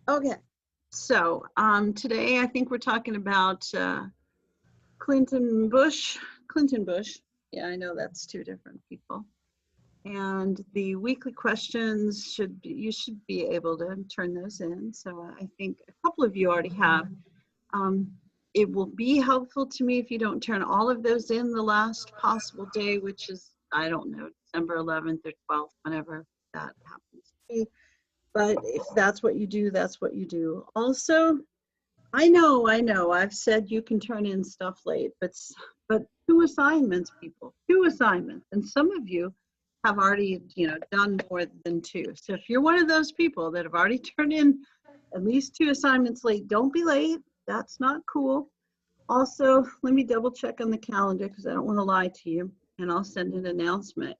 Okay, so today I think we're talking about Clinton Bush. Clinton Bush. Yeah, I know that's two different people. And the weekly questions you should be able to turn those in. So I think a couple of you already have. Um, it will be helpful to me if you don't turn all of those in the last possible day, which is, I don't know, December 11th or 12th, whenever that happens to be. But if that's what you do, that's what you do. Also, I know. I've said you can turn in stuff late, but two assignments, people, two assignments, and some of you have already, done more than two. So if you're one of those people that have already turned in at least two assignments late, don't be late. That's not cool. Also, let me double check on the calendar because I don't want to lie to you, and I'll send an announcement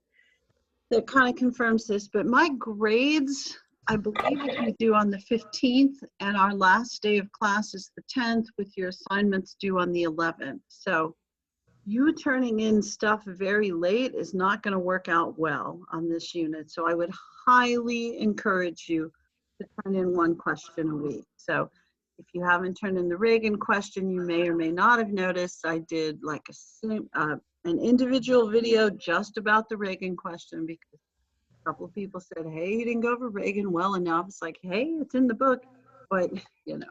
that kind of confirms this. But my grades, I believe, will be due on the 15th, and our last day of class is the 10th, with your assignments due on the 11th. So you turning in stuff very late is not going to work out well on this unit. So I would highly encourage you to turn in one question a week. So if you haven't turned in the Reagan question, you may or may not have noticed I did like an individual video just about the Reagan question, because a couple of people said, hey, you didn't go over Reagan well enough. It's like, hey, it's in the book. But, you know,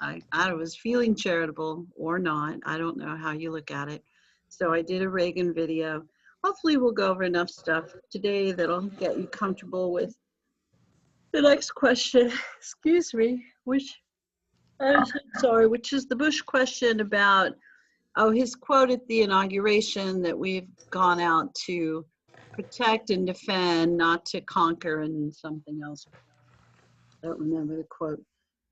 I was feeling charitable or not. I don't know how you look at it. So I did a Reagan video. Hopefully we'll go over enough stuff today that'll get you comfortable with the next question. Excuse me, which I'm so sorry, which is the Bush question about, his quote at the inauguration that we've gone out to protect and defend, not to conquer, and something else. I don't remember the quote.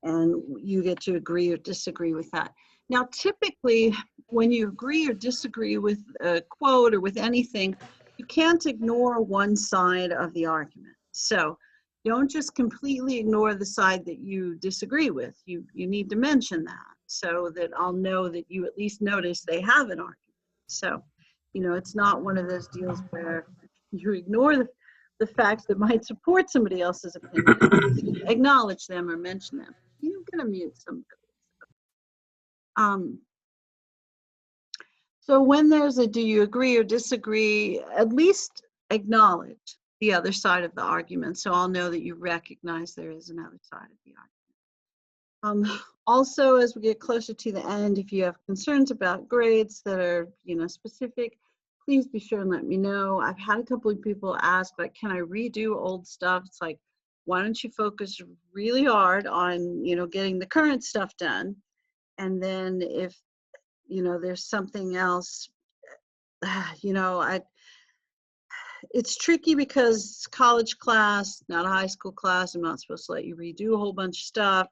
And you get to agree or disagree with that. Now, typically, when you agree or disagree with a quote or with anything, you can't ignore one side of the argument. So don't just completely ignore the side that you disagree with. You need to mention that so that I'll know that you at least notice they have an argument. So, it's not one of those deals where you ignore the facts that might support somebody else's opinion, acknowledge them or mention them. You're going to mute somebody. Um, so when there's a do you agree or disagree, at least acknowledge the other side of the argument, so I'll know that you recognize there is another side of the argument. Also, as we get closer to the end, if you have concerns about grades that are, specific, please be sure and let me know. I've had a couple of people ask, like, can I redo old stuff? It's like, why don't you focus really hard on, getting the current stuff done? And then if, there's something else, it's tricky because it's college class, not a high school class. I'm not supposed to let you redo a whole bunch of stuff.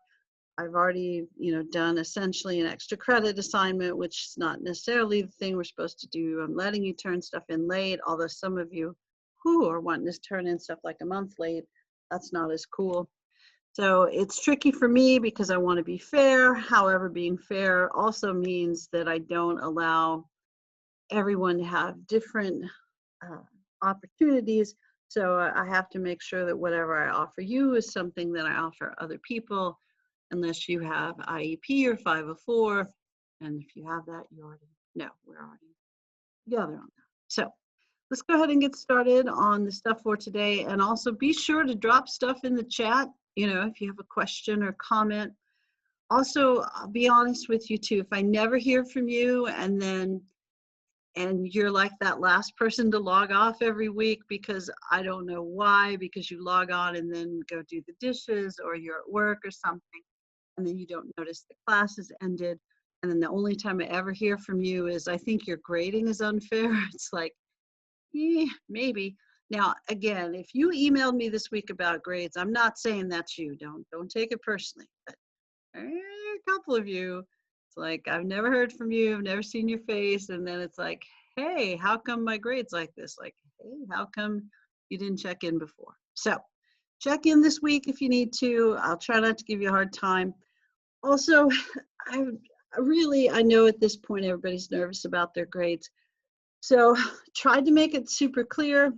I've already, done essentially an extra credit assignment, which is not necessarily the thing we're supposed to do. I'm letting you turn stuff in late, although some of you who are wanting to turn in stuff like a month late, that's not as cool. So it's tricky for me because I want to be fair. However, being fair also means that I don't allow everyone to have different opportunities. So I have to make sure that whatever I offer you is something that I offer other people, unless you have IEP or 504. And if you have that, you already know we're already together on that. So let's go ahead and get started on the stuff for today. And also be sure to drop stuff in the chat, if you have a question or comment. Also, I'll be honest with you too, if I never hear from you and you're like that last person to log off every week because I don't know why, because you log on and then go do the dishes or you're at work or something, and then you don't notice the class has ended. And then the only time I ever hear from you is, I think your grading is unfair. It's like, maybe. Now, again, if you emailed me this week about grades, I'm not saying that's you. Don't take it personally. But a couple of you, it's like, I've never heard from you, I've never seen your face, and then it's like, hey, how come my grade's like this? Like, hey, how come you didn't check in before? So check in this week if you need to. I'll try not to give you a hard time. Also, I know at this point everybody's nervous about their grades. So tried to make it super clear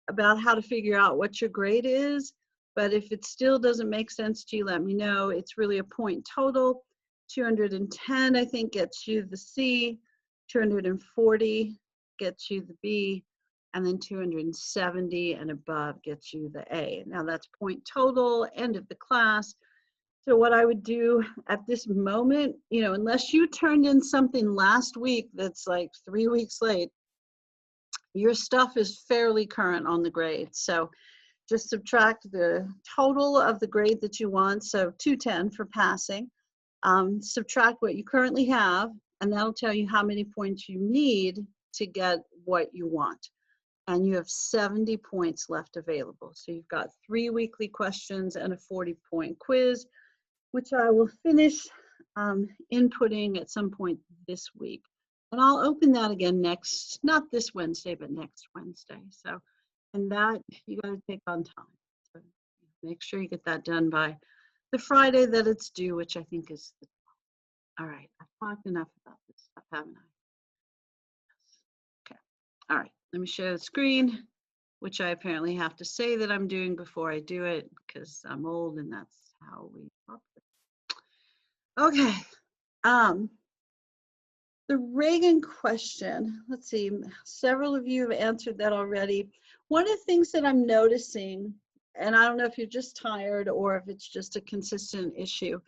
about how to figure out what your grade is. But if it still doesn't make sense to you, let me know. It's really a point total. 210, I think, gets you the C. 240 gets you the B. And then 270 and above gets you the A. Now that's point total, end of the class. So what I would do at this moment, you know, unless you turned in something last week that's like 3 weeks late, your stuff is fairly current on the grade. So just subtract the total of the grade that you want, so 210 for passing. Subtract what you currently have, and that'll tell you how many points you need to get what you want. And you have 70 points left available. So you've got 3 weekly questions and a 40-point quiz, which I will finish inputting at some point this week. And I'll open that again not this Wednesday, but next Wednesday. So, and that you got to take on time. So make sure you get that done by the Friday that it's due, which I think is the 12th. All right, I've talked enough about this stuff, haven't I? Okay, all right, let me share the screen, which I apparently have to say that I'm doing before I do it because I'm old and that's how we talk. Okay, the Reagan question, let's see, several of you have answered that already. One of the things that I'm noticing, and I don't know if you're just tired or if it's just a consistent issue,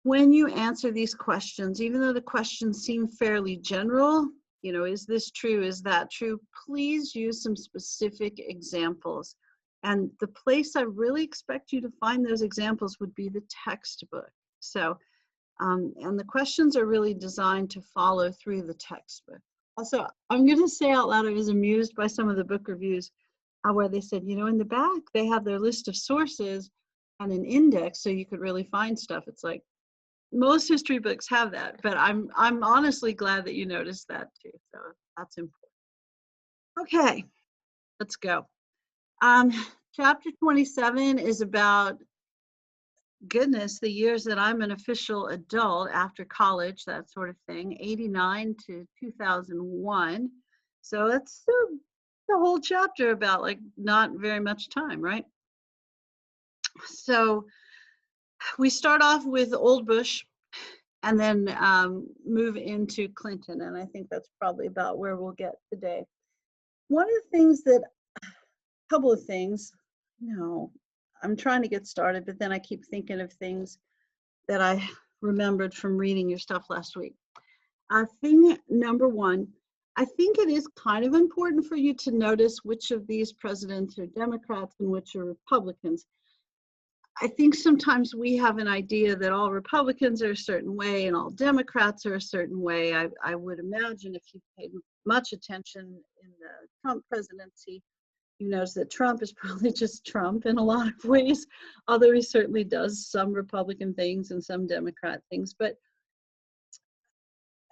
when you answer these questions, even though the questions seem fairly general, you know, is this true, is that true, please use some specific examples. And the place I really expect you to find those examples would be the textbook. So, and the questions are really designed to follow through the textbook. Also, I'm going to say out loud, I was amused by some of the book reviews where they said, you know, in the back, they have their list of sources and an index so you could really find stuff. It's like, most history books have that, but I'm honestly glad that you noticed that too. So that's important. Okay, let's go. Chapter 27 is about, goodness, the years that I'm an official adult after college, that sort of thing, 89 to 2001. So it's the whole chapter about like not very much time, right? So we start off with old Bush and then move into Clinton. And I think that's probably about where we'll get today. One of the things that, couple of things, no, I'm trying to get started, but then I keep thinking of things that I remembered from reading your stuff last week. Thing number one, I think it is kind of important for you to notice which of these presidents are Democrats and which are Republicans. I think sometimes we have an idea that all Republicans are a certain way and all Democrats are a certain way. I would imagine if you paid much attention in the Trump presidency, you notice that Trump is probably just Trump in a lot of ways, although he certainly does some Republican things and some Democrat things. But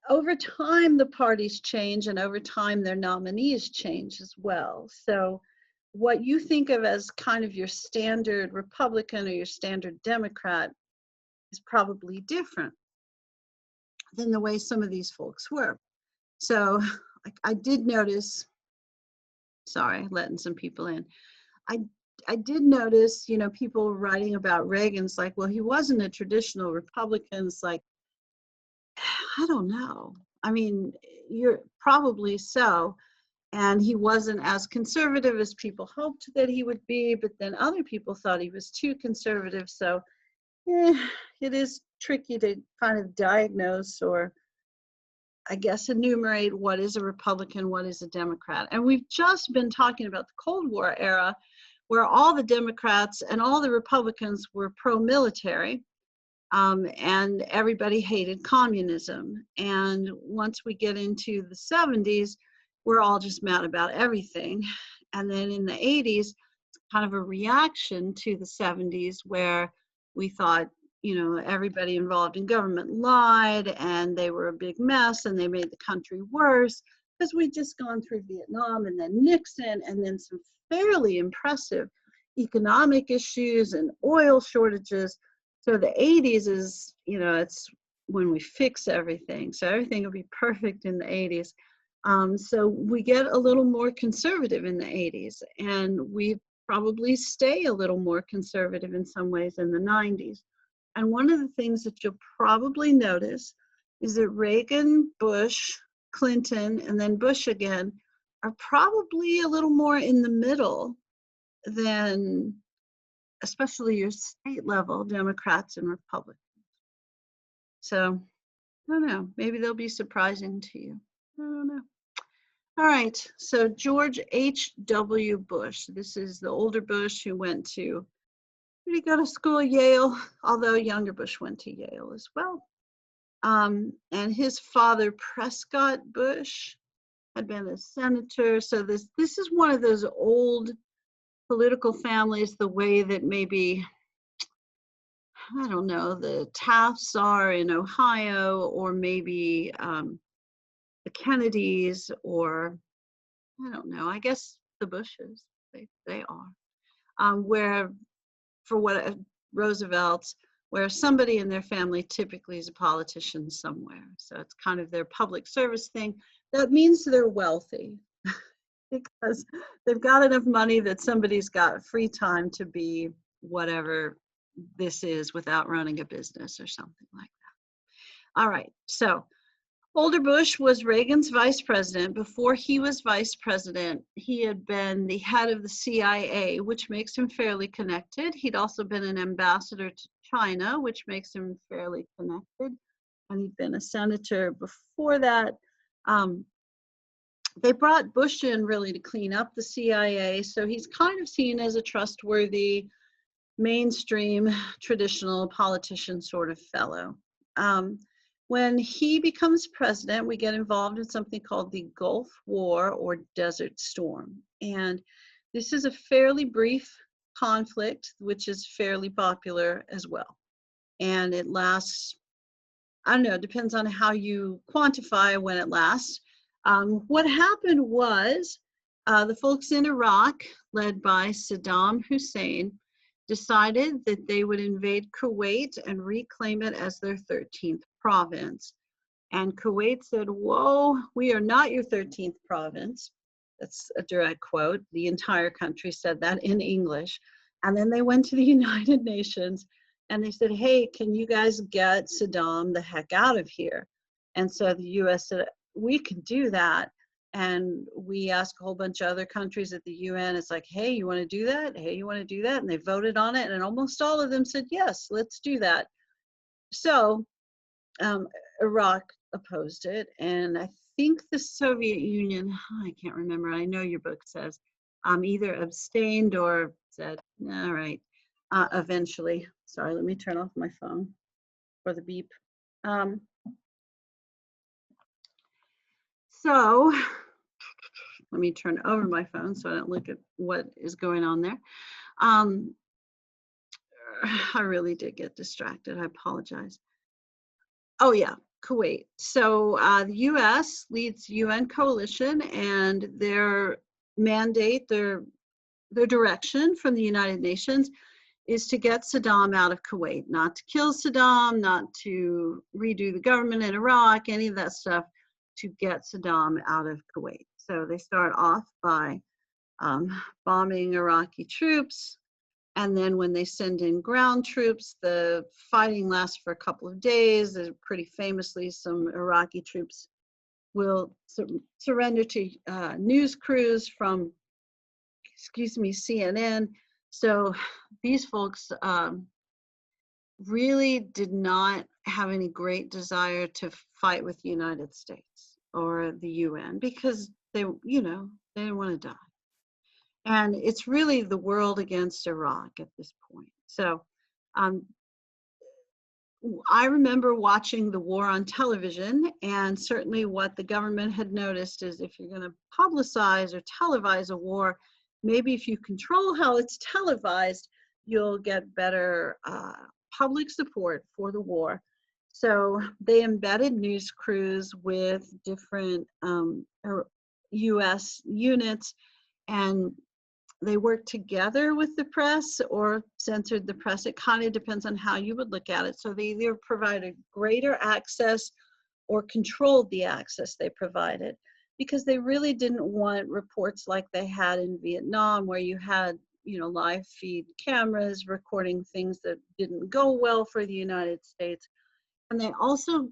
over time, the parties change, and over time, their nominees change as well. So what you think of as kind of your standard Republican or your standard Democrat is probably different than the way some of these folks were. So I did notice, sorry, letting some people in. I did notice, you know, people writing about Reagan's like, well, he wasn't a traditional Republican. It's like, I don't know. I mean, you're probably so. And he wasn't as conservative as people hoped that he would be, but then other people thought he was too conservative. So it is tricky to kind of diagnose or, I guess, enumerate what is a Republican, what is a Democrat. And we've just been talking about the Cold War era, where all the Democrats and all the Republicans were pro-military, and everybody hated communism. And once we get into the 70s, we're all just mad about everything. And then in the 80s, kind of a reaction to the 70s where we thought, you know, everybody involved in government lied and they were a big mess and they made the country worse because we'd just gone through Vietnam and then Nixon and then some fairly impressive economic issues and oil shortages. So the 80s is, you know, it's when we fix everything. So everything will be perfect in the 80s. So we get a little more conservative in the 80s, and we've probably stay a little more conservative in some ways in the 90s. And one of the things that you'll probably notice is that Reagan, Bush, Clinton, and then Bush again are probably a little more in the middle than especially your state level Democrats and Republicans. So I don't know, maybe they'll be surprising to you. I don't know. All right, so George H.W. Bush. This is the older Bush who went to, did he go to school at Yale? Although younger Bush went to Yale as well. And his father, Prescott Bush, had been a senator. So this is one of those old political families, the way that maybe, I don't know, the Tafts are in Ohio, or maybe the Kennedys, or I don't know, I guess the Bushes, they are. Where, for what, Roosevelt's, where somebody in their family typically is a politician somewhere. So it's kind of their public service thing. That means they're wealthy because they've got enough money that somebody's got free time to be whatever this is without running a business or something like that. All right, so older Bush was Reagan's vice president. Before he was vice president, he had been the head of the CIA, which makes him fairly connected. He'd also been an ambassador to China, which makes him fairly connected. And he'd been a senator before that. They brought Bush in really to clean up the CIA. So he's kind of seen as a trustworthy, mainstream, traditional politician sort of fellow. When he becomes president, we get involved in something called the Gulf War or Desert Storm. And this is a fairly brief conflict, which is fairly popular as well. And it lasts, I don't know, it depends on how you quantify when it lasts. What happened was the folks in Iraq, led by Saddam Hussein, decided that they would invade Kuwait and reclaim it as their 13th province. And Kuwait said, whoa, we are not your 13th province. That's a direct quote. The entire country said that in English. And then they went to the United Nations and they said, hey, can you guys get Saddam the heck out of here? And so the US said, we can do that. And we asked a whole bunch of other countries at the UN. It's like, hey, you want to do that? Hey, you want to do that? And they voted on it. And almost all of them said, yes, let's do that. So Iraq opposed it. And I think the Soviet Union, I can't remember, I know your book says, either abstained or said, all right, eventually. Sorry, let me turn off my phone for the beep. So let me turn over my phone so I don't look at what is going on there. I really did get distracted. I apologize. Oh yeah, Kuwait. So the US leads UN coalition, and their mandate, their direction from the United Nations is to get Saddam out of Kuwait, not to kill Saddam, not to redo the government in Iraq, any of that stuff, to get Saddam out of Kuwait. So they start off by bombing Iraqi troops. And then when they send in ground troops, the fighting lasts for a couple of days. Pretty famously, some Iraqi troops will surrender to news crews from, CNN. So these folks really did not have any great desire to fight with the United States or the UN because they didn't want to die. And it's really the world against Iraq at this point. So I remember watching the war on television, and certainly what the government had noticed is if you're going to publicize or televise a war, maybe if you control how it's televised, you'll get better public support for the war. So they embedded news crews with different US units, and they worked together with the press or censored the press. It kind of depends on how you would look at it. So they either provided greater access or controlled the access they provided, because they really didn't want reports like they had in Vietnam, where you had, live feed cameras recording things that didn't go well for the United States. And they also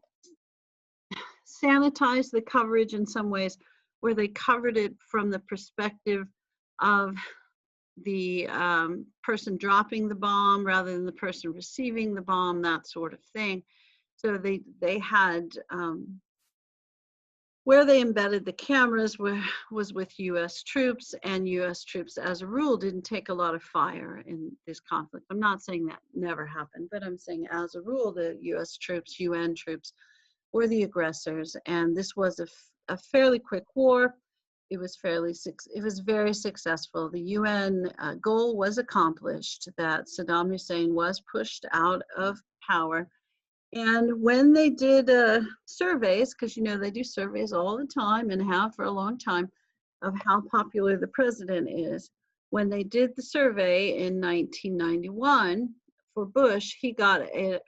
sanitized the coverage in some ways, where they covered it from the perspective of the person dropping the bomb rather than the person receiving the bomb, that sort of thing. So they had where they embedded the cameras was with U.S. troops, and U.S. troops, as a rule, didn't take a lot of fire in this conflict. I'm not saying that never happened, but I'm saying as a rule, the U.S. troops, UN troops, were the aggressors, and this was a fairly quick war. It was very successful. The UN goal was accomplished, that Saddam Hussein was pushed out of power. And when they did surveys, because they do surveys all the time and have for a long time, of how popular the president is, when they did the survey in 1991 for Bush, he got an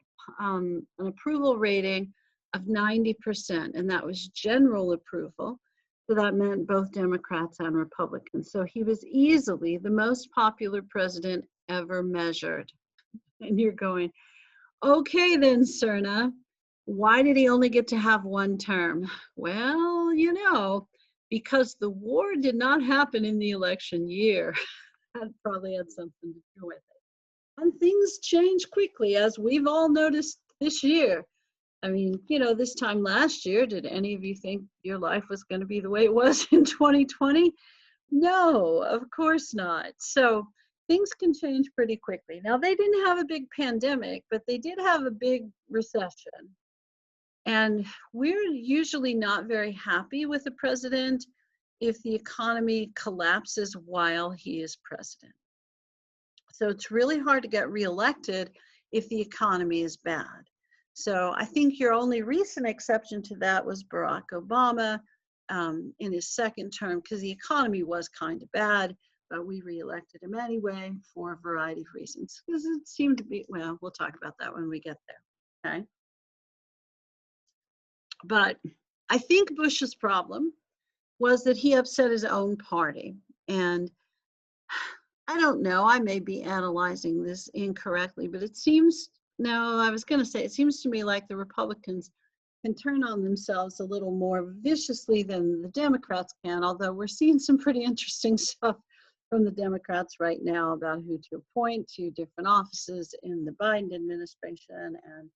approval rating of 90%, and that was general approval. So that meant both Democrats and Republicans. So he was easily the most popular president ever measured. And you're going, okay then, Serna, why did he only get to have one term? Well, because the war did not happen in the election year. That probably had something to do with it. And things change quickly, as we've all noticed this year. I mean, this time last year, did any of you think your life was going to be the way it was in 2020? No, of course not. So things can change pretty quickly. Now, they didn't have a big pandemic, but they did have a big recession. And we're usually not very happy with the president if the economy collapses while he is president. So it's really hard to get reelected if the economy is bad. So I think your only recent exception to that was Barack Obama in his second term, because the economy was kind of bad, but we reelected him anyway for a variety of reasons. Because it seemed to be, well, we'll talk about that when we get there, okay? But I think Bush's problem was that he upset his own party. And I don't know, I may be analyzing this incorrectly, but it seems, it seems to me like the Republicans can turn on themselves a little more viciously than the Democrats can, although we're seeing some pretty interesting stuff from the Democrats right now about who to appoint to different offices in the Biden administration, and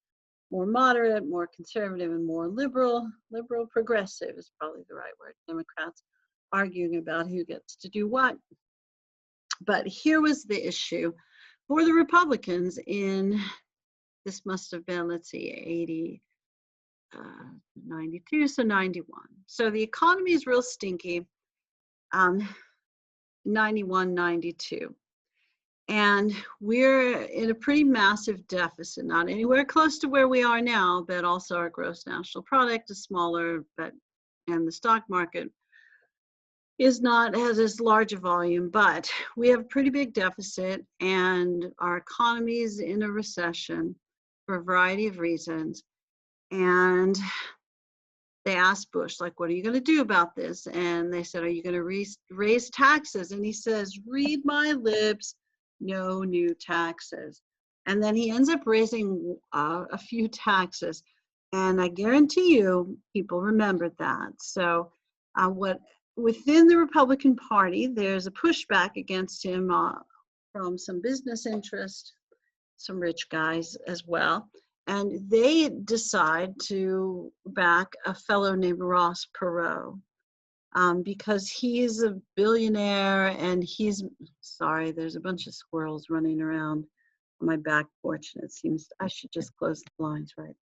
more moderate, more conservative, and more liberal progressive is probably the right word, Democrats arguing about who gets to do what. But here was the issue for the Republicans in, this must have been, let's see, 92, so 91. So the economy is real stinky, 91, 92. And we're in a pretty massive deficit, not anywhere close to where we are now, but also our gross national product is smaller, and the stock market is not has as large a volume, but we have a pretty big deficit, and our economy is in a recession for a variety of reasons. And they asked Bush, like, what are you going to do about this? And they said, are you going to raise taxes? And he says, read my lips, no new taxes. And then he ends up raising a few taxes. And I guarantee you, people remembered that. So within the Republican Party, there's a pushback against him from some business interests, some rich guys as well. And they decide to back a fellow named Ross Perot because he's a billionaire, and sorry, there's a bunch of squirrels running around on my back porch, and it seems I should just close the blinds, right?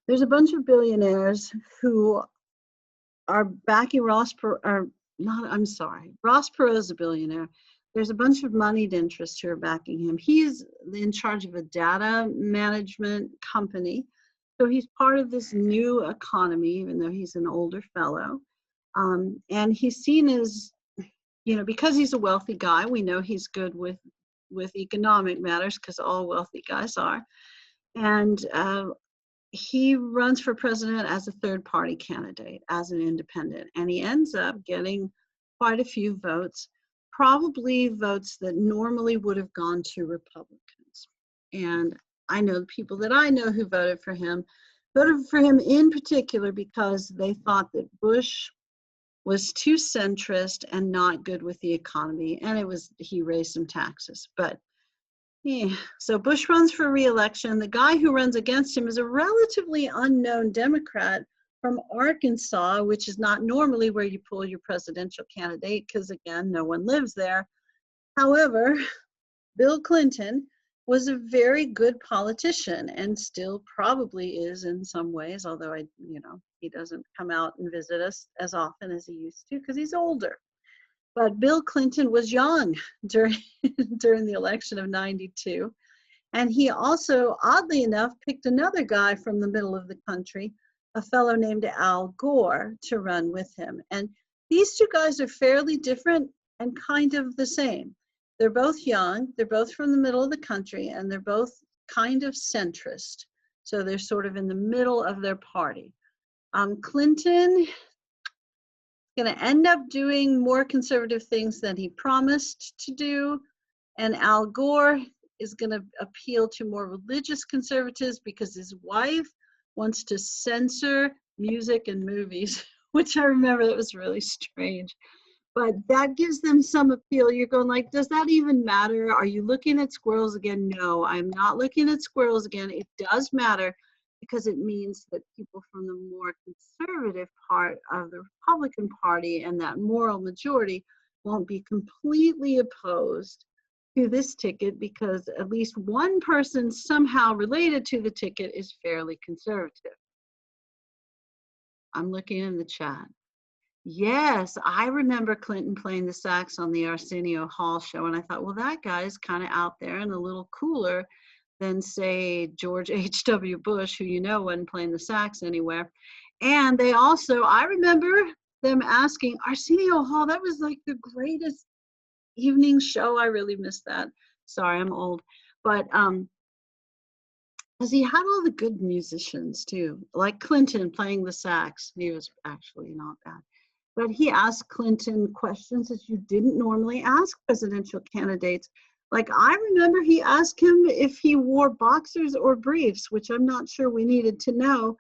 There's a bunch of billionaires who are backing Ross Perot is a billionaire. There's a bunch of moneyed interests who are backing him. He's in charge of a data management company. So he's part of this new economy, even though he's an older fellow. And he's seen as, because he's a wealthy guy, we know he's good with economic matters, because all wealthy guys are. And he runs for president as a third party candidate, as an independent. And he ends up getting quite a few votes, probably votes that normally would have gone to Republicans. And I know the people that I know who voted for him in particular because they thought that Bush was too centrist and not good with the economy. And he raised some taxes. But yeah, so Bush runs for re-election. The guy who runs against him is a relatively unknown Democrat from Arkansas, which is not normally where you pull your presidential candidate because, again, no one lives there. However, Bill Clinton was a very good politician and still probably is in some ways, although he doesn't come out and visit us as often as he used to because he's older. But Bill Clinton was young during the election of '92. And he also, oddly enough, picked another guy from the middle of the country, a fellow named Al Gore, to run with him. And these two guys are fairly different and kind of the same. They're both young, they're both from the middle of the country, and they're both kind of centrist. So they're sort of in the middle of their party. Clinton is going to end up doing more conservative things than he promised to do. And Al Gore is going to appeal to more religious conservatives because his wife wants to censor music and movies, which I remember that was really strange. But that gives them some appeal. You're going like, does that even matter? Are you looking at squirrels again? No, I'm not looking at squirrels again. It does matter because it means that people from the more conservative part of the Republican Party and that moral majority won't be completely opposed to this ticket because at least one person somehow related to the ticket is fairly conservative. I'm looking in the chat. Yes, I remember Clinton playing the sax on the Arsenio Hall show, and I thought, well, that guy is kind of out there and a little cooler than, say, George H.W. Bush, who wasn't playing the sax anywhere. And they also, I remember them asking, Arsenio Hall, that was like the greatest evening show. I really missed that. Sorry, I'm old. But because he had all the good musicians too, like Clinton playing the sax. He was actually not bad. But he asked Clinton questions that you didn't normally ask presidential candidates. Like I remember he asked him if he wore boxers or briefs, which I'm not sure we needed to know.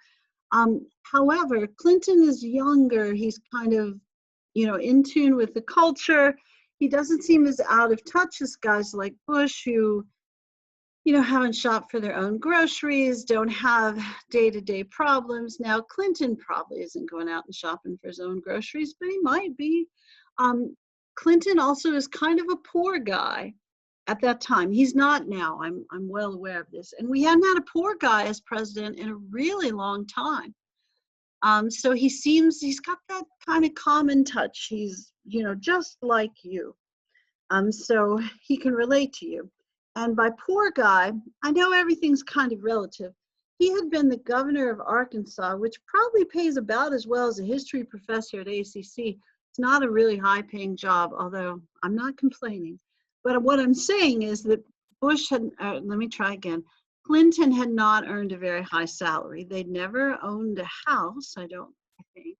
However, Clinton is younger. He's kind of, in tune with the culture. He doesn't seem as out of touch as guys like Bush who, haven't shopped for their own groceries, don't have day-to-day problems. Now, Clinton probably isn't going out and shopping for his own groceries, but he might be. Clinton also is kind of a poor guy at that time. He's not now. I'm well aware of this. And we hadn't had a poor guy as president in a really long time. So he's got that kind of common touch. He's, just like you. So he can relate to you. And by poor guy, I know everything's kind of relative. He had been the governor of Arkansas, which probably pays about as well as a history professor at ACC. It's not a really high-paying job, although I'm not complaining. But what I'm saying is that Clinton had not earned a very high salary. They'd never owned a house, I think.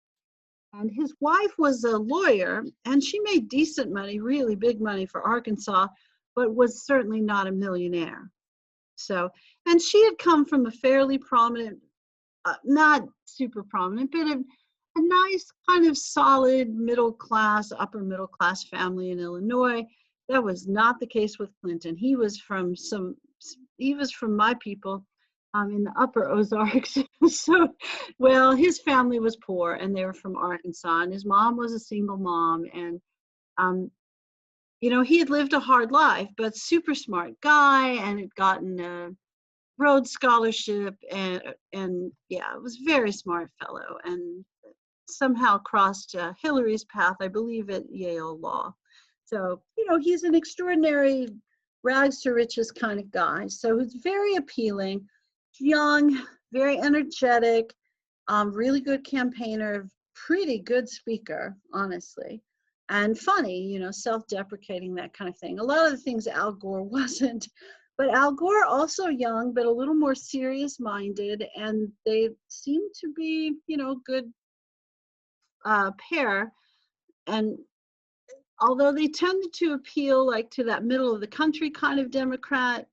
And his wife was a lawyer, and she made decent money, really big money for Arkansas, but was certainly not a millionaire. So, and she had come from a fairly prominent, not super prominent, but a nice kind of solid middle class, upper middle class family in Illinois. That was not the case with Clinton. He was from my people in the upper Ozarks. So, well, his family was poor and they were from Arkansas, and his mom was a single mom, and he had lived a hard life, but super smart guy and had gotten a Rhodes Scholarship and yeah, it was a very smart fellow and somehow crossed Hillary's path, I believe, at Yale Law. So, he's an extraordinary rags to riches kind of guy. So he's very appealing, young, very energetic, really good campaigner, pretty good speaker, honestly. And funny, self-deprecating, that kind of thing. A lot of the things Al Gore wasn't, but Al Gore also young, but a little more serious-minded, and they seem to be, good pair. And although they tended to appeal like to that middle of the country kind of Democrat,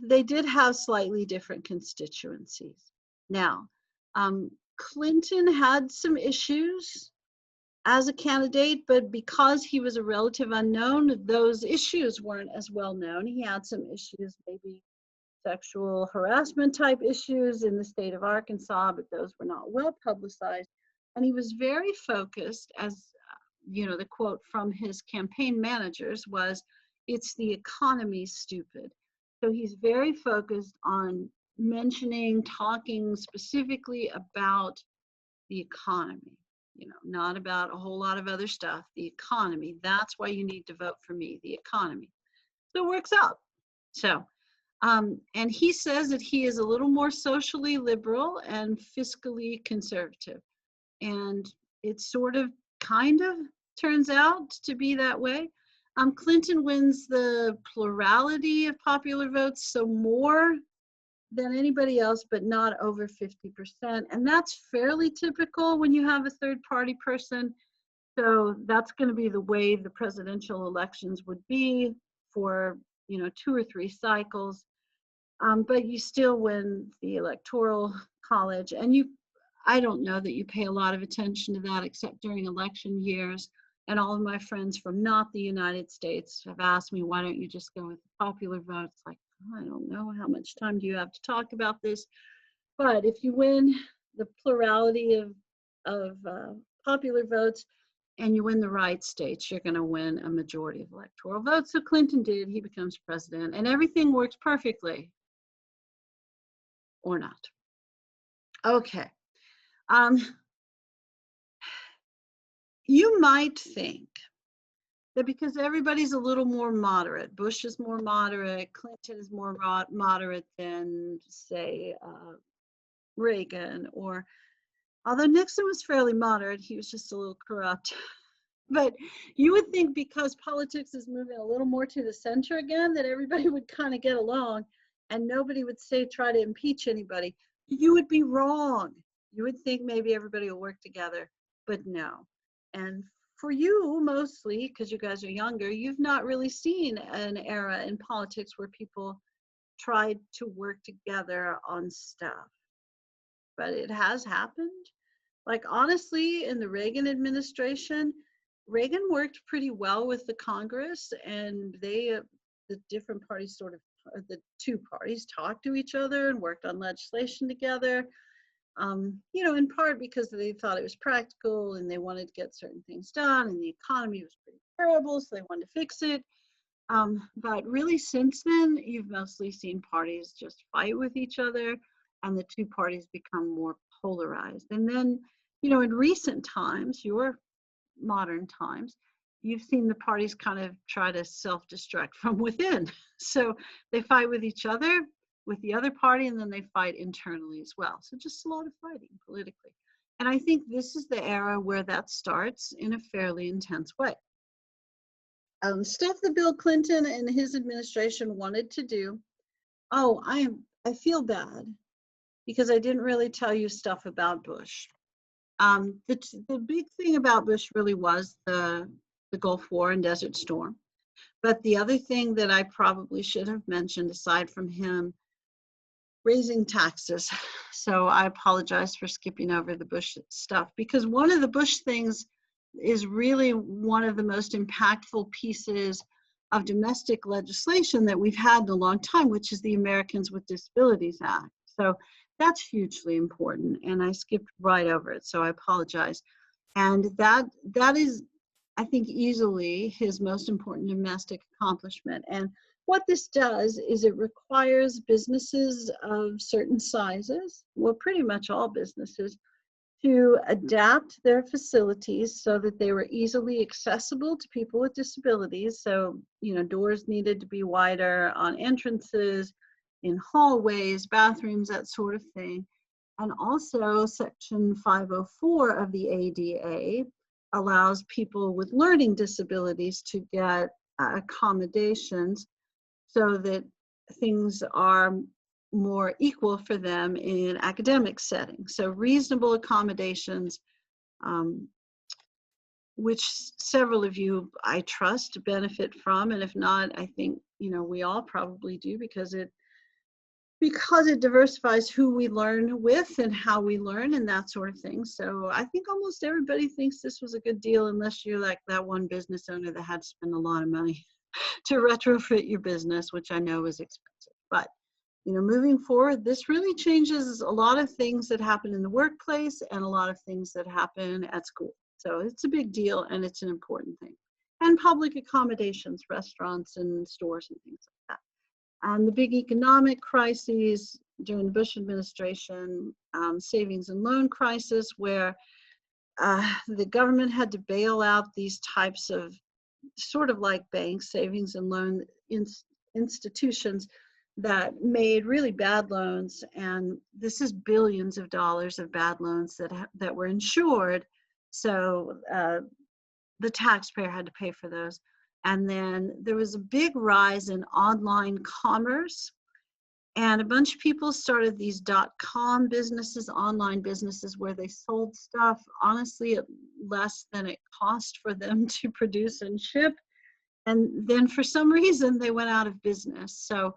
they did have slightly different constituencies. Now, Clinton had some issues as a candidate, but because he was a relative unknown, those issues weren't as well known. He had some issues, maybe sexual harassment type issues in the state of Arkansas, but those were not well publicized. And he was very focused, as the quote from his campaign managers was, "It's the economy, stupid." So he's very focused on talking specifically about the economy, not about a whole lot of other stuff. The economy, that's why you need to vote for me, the economy. So it works out. So, and he says that he is a little more socially liberal and fiscally conservative. And it sort of kind of turns out to be that way. Clinton wins the plurality of popular votes, so more than anybody else, but not over 50%. And that's fairly typical when you have a third party person. So that's going to be the way the presidential elections would be for, 2 or 3 cycles. But you still win the electoral college. And I don't know that you pay a lot of attention to that except during election years. And all of my friends from not the United States have asked me, why don't you just go with the popular vote? It's like, I don't know, how much time do you have to talk about this? But if you win the plurality of popular votes and you win the right states, you're going to win a majority of electoral votes. So Clinton did. He becomes president, and everything works perfectly. Or not. Okay. You might think that because everybody's a little more moderate, Bush is more moderate, Clinton is more moderate than, say, Reagan, or although Nixon was fairly moderate, he was just a little corrupt. But you would think because politics is moving a little more to the center again, that everybody would kind of get along and nobody would try to impeach anybody. You would be wrong. You would think maybe everybody will work together, but no. And for you, mostly, because you guys are younger, you've not really seen an era in politics where people tried to work together on stuff. But it has happened. Like, honestly, in the Reagan administration, Reagan worked pretty well with the Congress, and the different parties the 2 parties talked to each other and worked on legislation together. In part because they thought it was practical and they wanted to get certain things done, and the economy was pretty terrible, so they wanted to fix it. But really, since then, you've mostly seen parties just fight with each other, and the 2 parties become more polarized. And then, in recent times, your modern times, you've seen the parties kind of try to self-destruct from within. So they fight with each other, with the other party, and then they fight internally as well. So just a lot of fighting politically. And I think this is the era where that starts in a fairly intense way. Stuff that Bill Clinton and his administration wanted to do. Oh, I feel bad because I didn't really tell you stuff about Bush. The big thing about Bush really was the Gulf War and Desert Storm. But the other thing that I probably should have mentioned, aside from him raising taxes, so I apologize for skipping over the Bush stuff, because one of the Bush things is really one of the most impactful pieces of domestic legislation that we've had in a long time, which is the Americans with Disabilities Act. So that's hugely important, and I skipped right over it, so I apologize. And that is, I think, easily his most important domestic accomplishment. And what this does is it requires businesses of certain sizes, well, pretty much all businesses, to adapt their facilities so that they were easily accessible to people with disabilities. So, doors needed to be wider on entrances, in hallways, bathrooms, that sort of thing. And also Section 504 of the ADA allows people with learning disabilities to get accommodations so that things are more equal for them in academic settings. So reasonable accommodations which several of you, I trust, benefit from. And if not, I think, we all probably do, because it diversifies who we learn with and how we learn and that sort of thing. So I think almost everybody thinks this was a good deal, unless you're like that one business owner that had to spend a lot of money to retrofit your business, which I know is expensive. But moving forward, this really changes a lot of things that happen in the workplace and a lot of things that happen at school. So it's a big deal, and it's an important thing. And public accommodations, restaurants and stores and things like that. And the big economic crises during the Bush administration, savings and loan crisis, where the government had to bail out these types of sort of like banks, savings and loan institutions that made really bad loans. And this is billions of dollars of bad loans that were insured. So the taxpayer had to pay for those. And then there was a big rise in online commerce. And a bunch of people started these .com businesses, online businesses, where they sold stuff, honestly, at less than it cost for them to produce and ship. And then for some reason, they went out of business. So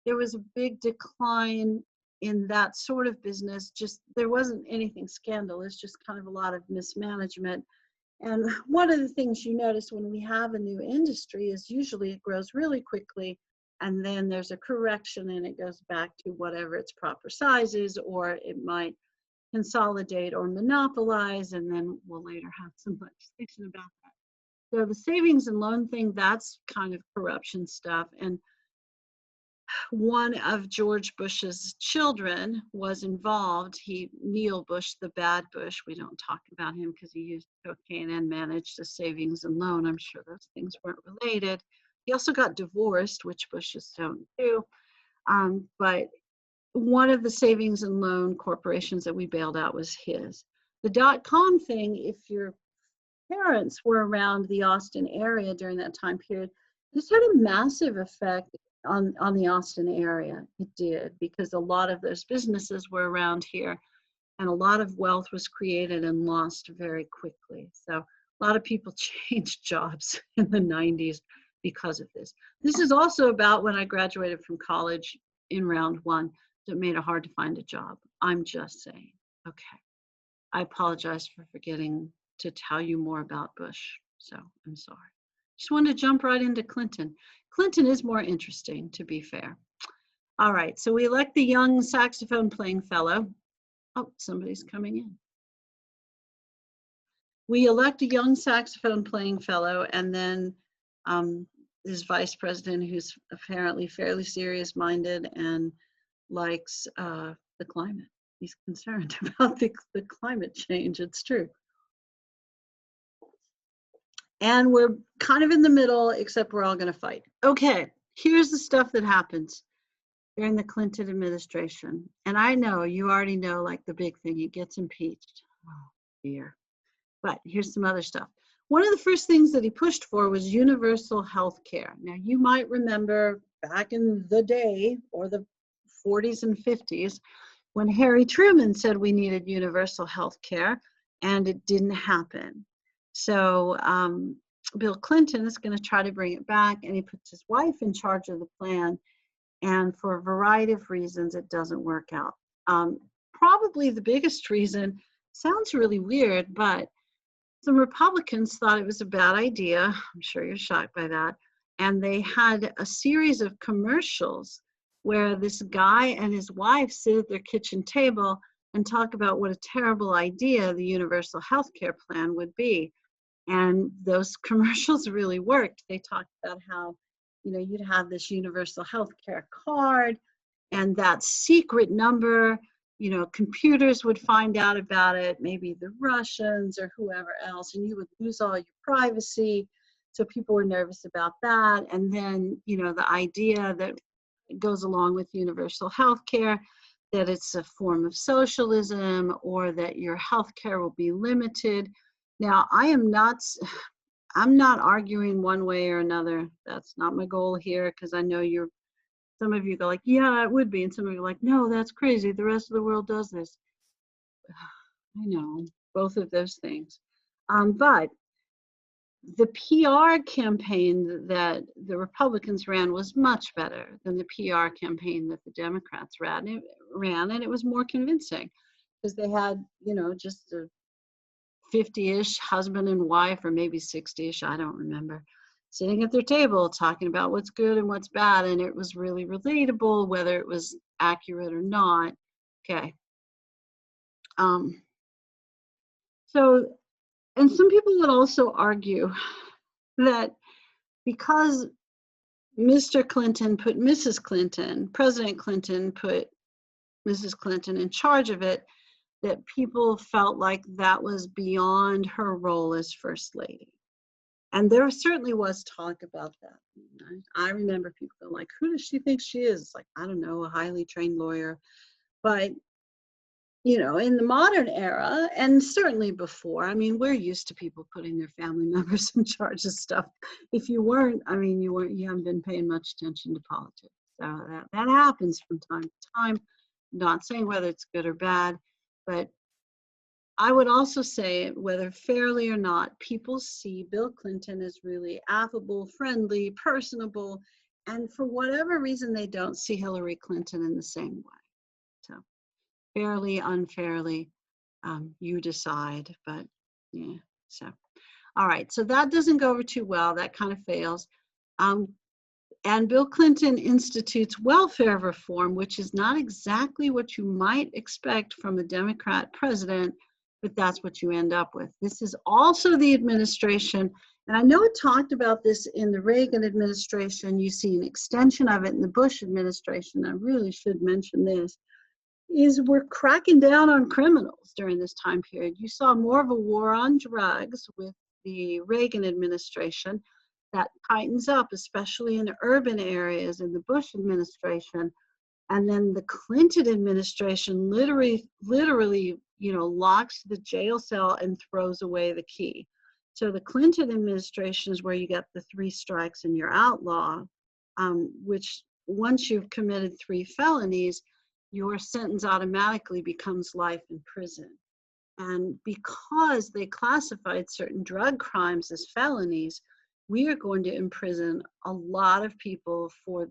there was a big decline in that sort of business. Just, there wasn't anything scandalous, just kind of a lot of mismanagement. And one of the things you notice when we have a new industry is usually it grows really quickly, and then there's a correction and it goes back to whatever its proper size is, or it might consolidate or monopolize, and then we'll later have some legislation about that. So the savings and loan thing, that's kind of corruption stuff. And one of George Bush's children was involved. Neil Bush, the bad Bush, we don't talk about him because he used cocaine and managed a savings and loan. I'm sure those things weren't related. He also got divorced, which Bushes don't do. But one of the savings and loan corporations that we bailed out was his. The .com thing, if your parents were around the Austin area during that time period, this had a massive effect on the Austin area. It did, because a lot of those businesses were around here, and a lot of wealth was created and lost very quickly. So a lot of people changed jobs in the 90s because of this. This is also about when I graduated from college in round one, that made it hard to find a job. I'm just saying. Okay. I apologize for forgetting to tell you more about Bush. So I'm sorry. Just wanted to jump right into Clinton. Clinton is more interesting, to be fair. All right, so we elect the young saxophone playing fellow. Oh, somebody's coming in. We elect a young saxophone playing fellow, and then his vice president, who's apparently fairly serious minded and likes the climate. He's concerned about the climate change. It's true. And we're kind of in the middle, except we're all going to fight. Okay, here's the stuff that happens during the Clinton administration. And I know you already know, like, the big thing, he gets impeached. Oh, dear. But here's some other stuff. One of the first things that he pushed for was universal health care. Now, you might remember back in the day, or the 40s and 50s, when Harry Truman said we needed universal health care, and it didn't happen. So Bill Clinton is going to try to bring it back, and he puts his wife in charge of the plan. And for a variety of reasons, it doesn't work out. Probably the biggest reason, sounds really weird, but some Republicans thought it was a bad idea. I'm sure you're shocked by that. And they had a series of commercials where this guy and his wife sit at their kitchen table and talk about what a terrible idea the universal health care plan would be. And those commercials really worked. They talked about how, you'd have this universal health care card, and that secret number, computers would find out about it, maybe the Russians or whoever else, and you would lose all your privacy. So people were nervous about that. And then, the idea that goes along with universal health care, that it's a form of socialism, or that your health care will be limited. Now, I'm not arguing one way or another. That's not my goal here, because I know some of you go like, yeah, it would be. And some of you are like, no, that's crazy. The rest of the world does this. I know, both of those things. But the PR campaign that the Republicans ran was much better than the PR campaign that the Democrats ran, and it was more convincing because they had, just a 50-ish husband and wife, or maybe 60-ish, I don't remember, sitting at their table talking about what's good and what's bad, and it was really relatable, whether it was accurate or not. Okay. So, and some people would also argue that because Mr. Clinton put Mrs. Clinton, President Clinton put Mrs. Clinton in charge of it, that people felt like that was beyond her role as First Lady. And there certainly was talk about that. I remember people going like, who does she think she is? It's like, I don't know, a highly trained lawyer. But, in the modern era, and certainly before, I mean, we're used to people putting their family members in charge of stuff. If you weren't, I mean, you haven't been paying much attention to politics. So that happens from time to time. Not saying whether it's good or bad, but I would also say, whether fairly or not, people see Bill Clinton as really affable, friendly, personable, and for whatever reason, they don't see Hillary Clinton in the same way. So, fairly, unfairly, you decide, but yeah, so. All right, so that doesn't go over too well. That kind of fails. And Bill Clinton institutes welfare reform, which is not exactly what you might expect from a Democrat president, but that's what you end up with. This is also the administration, and I know it talked about this in the Reagan administration. You see an extension of it in the Bush administration. I really should mention this, is we're cracking down on criminals during this time period. You saw more of a war on drugs with the Reagan administration. That tightens up, especially in urban areas in the Bush administration. And then the Clinton administration literally, locks the jail cell and throws away the key. So the Clinton administration is where you get the 3 strikes and you're outlaw, which once you've committed 3 felonies, your sentence automatically becomes life in prison. And because they classified certain drug crimes as felonies, we are going to imprison a lot of people for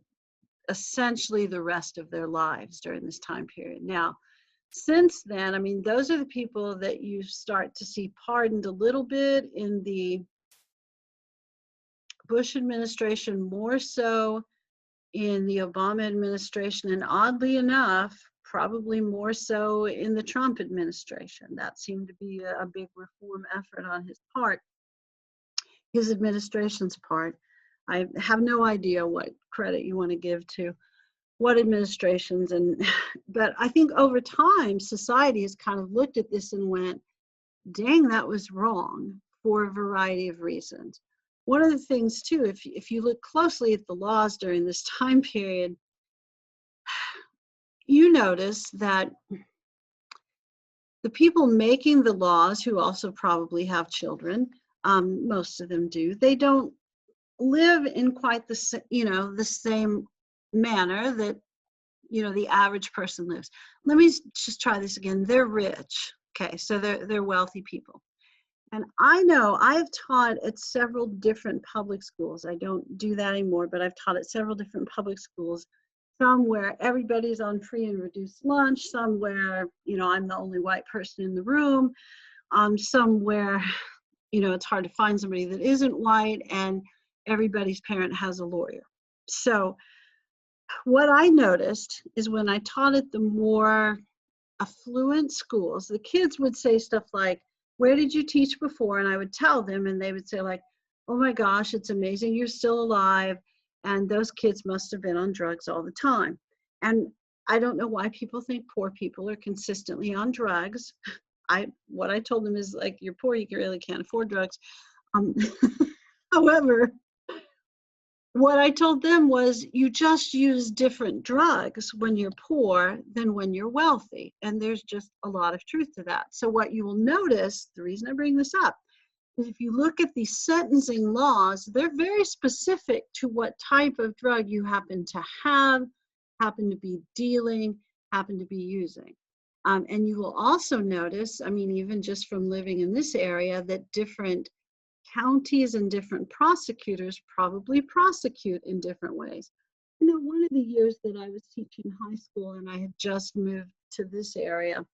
essentially the rest of their lives during this time period. Now, since then, I mean, those are the people that you start to see pardoned a little bit in the Bush administration, more so in the Obama administration, and oddly enough, probably more so in the Trump administration. That seemed to be a big reform effort on his part. His administration's part. I have no idea what credit you want to give to what administrations, but I think over time, society has kind of looked at this and went, dang, that was wrong for a variety of reasons. One of the things too, if you look closely at the laws during this time period, you notice that the people making the laws, who also probably have children, most of them do, they don't live in quite the same manner that the average person lives. Let me just try this again. They're rich. Okay, so they're wealthy people. And I know I've taught at several different public schools. I don't do that anymore, but I've taught at several different public schools. Some where everybody's on free and reduced lunch, some where I'm the only white person in the room, some where it's hard to find somebody that isn't white, and everybody's parent has a lawyer. So what I noticed is when I taught at the more affluent schools, the kids would say stuff like, where did you teach before? And I would tell them, and they would say like, oh my gosh, it's amazing you're still alive. And those kids must have been on drugs all the time. And I don't know why people think poor people are consistently on drugs. What I told them is like, you're poor, you really can't afford drugs. However, what I told them was, you just use different drugs when you're poor than when you're wealthy. And there's just a lot of truth to that. So what you will notice, the reason I bring this up, is if you look at the sentencing laws, they're very specific to what type of drug you happen to have, happen to be dealing, happen to be using. And you will also notice, I mean, even just from living in this area, that different counties and different prosecutors probably prosecute in different ways. You know, one of the years that I was teaching high school and I had just moved to this area,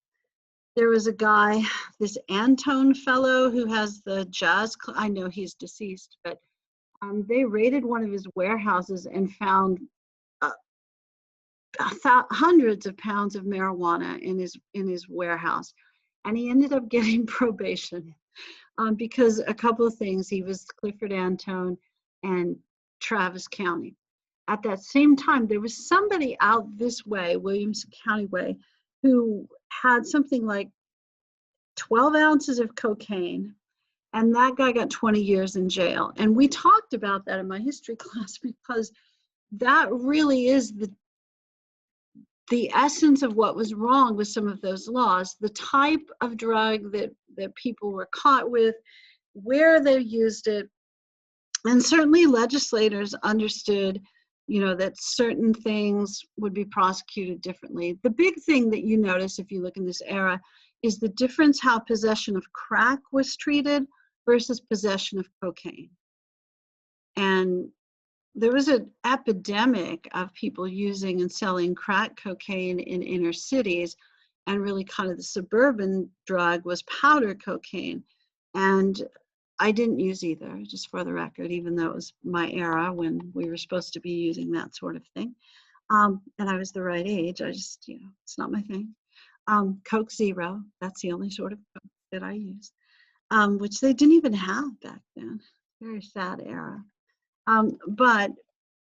there was a guy, this Antone fellow who has the jazz, I know he's deceased, but they raided one of his warehouses and found hundreds of pounds of marijuana in his warehouse. And he ended up getting probation because a couple of things. He was Clifford Antone and Travis County. At that same time, there was somebody out this way, Williamson County way, who had something like 12 ounces of cocaine, and that guy got 20 years in jail. And we talked about that in my history class because that really is the essence of what was wrong with some of those laws. The type of drug that people were caught with, where they used it, and certainly legislators understood, you know, that certain things would be prosecuted differently. The big thing that you notice if you look in this era is the difference how possession of crack was treated versus possession of cocaine. And there was an epidemic of people using and selling crack cocaine in inner cities, and really kind of the suburban drug was powder cocaine. And I didn't use either, just for the record, even though it was my era when we were supposed to be using that sort of thing. And I was the right age. I just, you know, it's not my thing. Coke Zero, that's the only sort of Coke that I use, which they didn't even have back then. Very sad era. But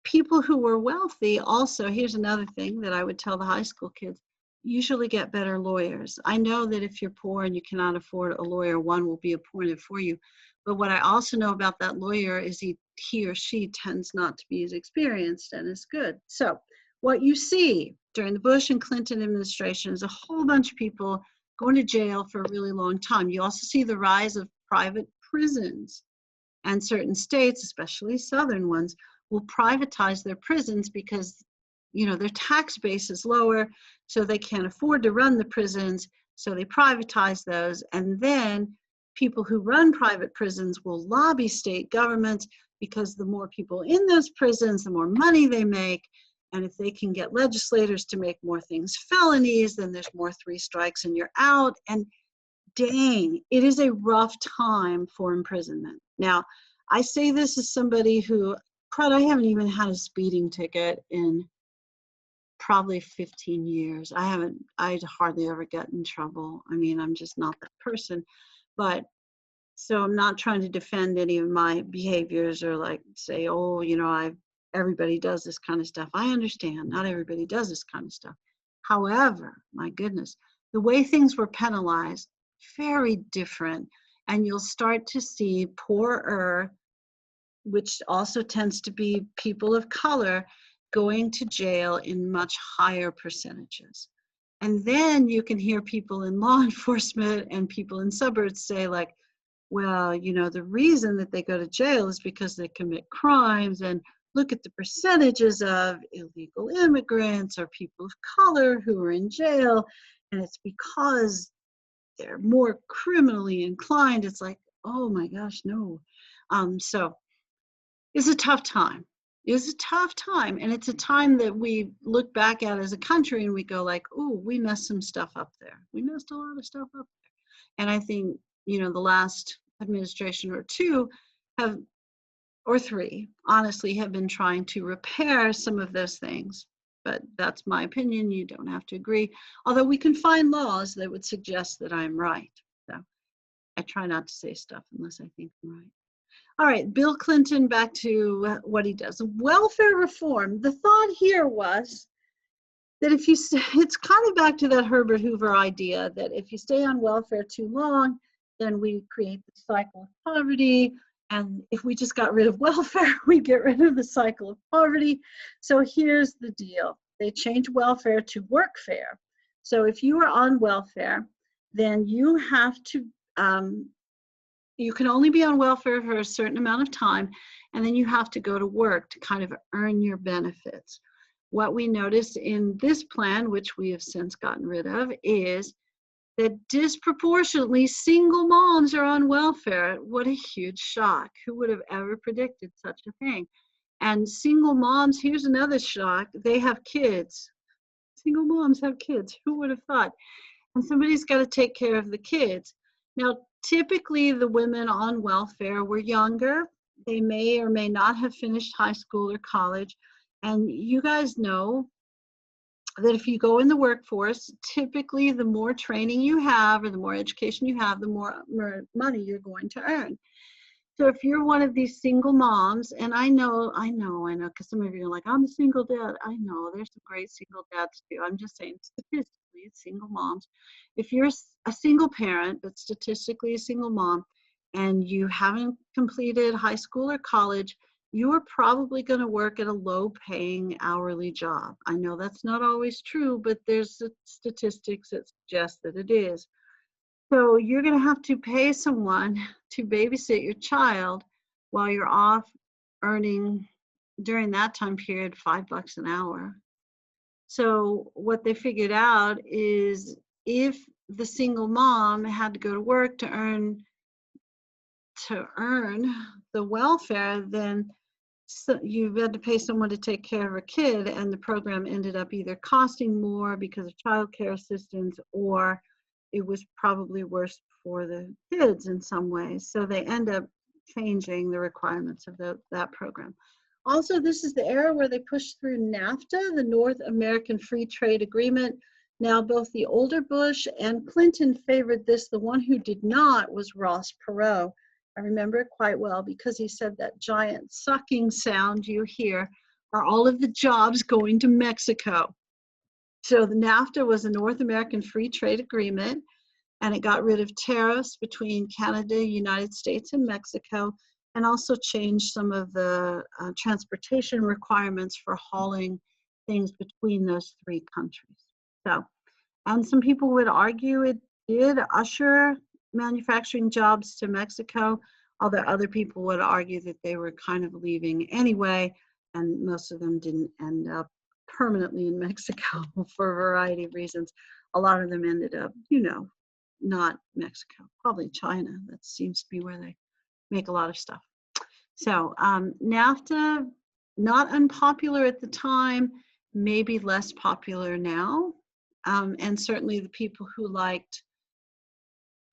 people who were wealthy also, here's another thing that I would tell the high school kids, usually get better lawyers. I know that if you're poor and you cannot afford a lawyer, one will be appointed for you. But what I also know about that lawyer is he or she tends not to be as experienced and as good. So what you see during the Bush and Clinton administration is a whole bunch of people going to jail for a really long time. You also see the rise of private prisons, and certain states, especially southern ones, will privatize their prisons because, you know, their tax base is lower, so they can't afford to run the prisons, so they privatize those. And then people who run private prisons will lobby state governments because the more people in those prisons, the more money they make. And if they can get legislators to make more things felonies, then there's more 3 strikes and you're out. And dang, it is a rough time for imprisonment. Now, I say this as somebody who, crud, I haven't even had a speeding ticket in probably 15 years. I'd hardly ever get in trouble. I mean, I'm just not that person. But so I'm not trying to defend any of my behaviors or like say, oh, you know, everybody does this kind of stuff. I understand not everybody does this kind of stuff. However, my goodness, the way things were penalized, very different. And you'll start to see poorer, which also tends to be people of color, going to jail in much higher percentages. And then you can hear people in law enforcement and people in suburbs say like, well, you know, the reason that they go to jail is because they commit crimes, and look at the percentages of illegal immigrants or people of color who are in jail, and it's because they're more criminally inclined. It's like, oh my gosh, no. So it's a tough time. It's a tough time, and it's a time that we look back at as a country and we go like, oh, we messed some stuff up there. We messed a lot of stuff up there. And I think, you know, the last administration or 2 have, or 3, honestly, have been trying to repair some of those things. But that's my opinion. You don't have to agree. Although we can find laws that would suggest that I'm right. So I try not to say stuff unless I think I'm right. All right, Bill Clinton, back to what he does. Welfare reform. The thought here was that if you, it's kind of back to that Herbert Hoover idea that if you stay on welfare too long, then we create the cycle of poverty. And if we just got rid of welfare, we get rid of the cycle of poverty. So here's the deal. They changed welfare to workfare. So if you are on welfare, then you have to, you can only be on welfare for a certain amount of time, and then you have to go to work to kind of earn your benefits. What we noticed in this plan, which we have since gotten rid of, is that disproportionately single moms are on welfare. What a huge shock. Who would have ever predicted such a thing? And single moms, here's another shock, they have kids. Single moms have kids. Who would have thought? And somebody's got to take care of the kids. Now, typically the women on welfare were younger. They may or may not have finished high school or college. And you guys know that if you go in the workforce, typically the more training you have or the more education you have, the more money you're going to earn. So if you're one of these single moms, and I know, because some of you are like, I'm a single dad. I know, there's some great single dads too. I'm just saying, statistically, it's single moms. If you're a single parent, but statistically a single mom, and you haven't completed high school or college, you are probably going to work at a low-paying hourly job. I know that's not always true, but there's statistics that suggest that it is. So you're going to have to pay someone to babysit your child while you're off earning during that time period $5 an hour. So what they figured out is if the single mom had to go to work to earn the welfare, then you had to pay someone to take care of a kid, and the program ended up either costing more because of child care assistance, or it was probably worse for the kids in some ways. So they end up changing the requirements of that program. Also, this is the era where they pushed through NAFTA, the North American Free Trade Agreement. Now, both the older Bush and Clinton favored this. The one who did not was Ross Perot. I remember it quite well because he said that giant sucking sound you hear are all of the jobs going to Mexico. So the NAFTA was a North American Free Trade Agreement, and it got rid of tariffs between Canada, United States, and Mexico, and also changed some of the transportation requirements for hauling things between those three countries. So, and some people would argue it did usher manufacturing jobs to Mexico, although other people would argue that they were kind of leaving anyway, and most of them didn't end up permanently in Mexico for a variety of reasons. A lot of them ended up, not Mexico, probably China. That seems to be where they make a lot of stuff. So NAFTA, not unpopular at the time, maybe less popular now. And certainly the people who liked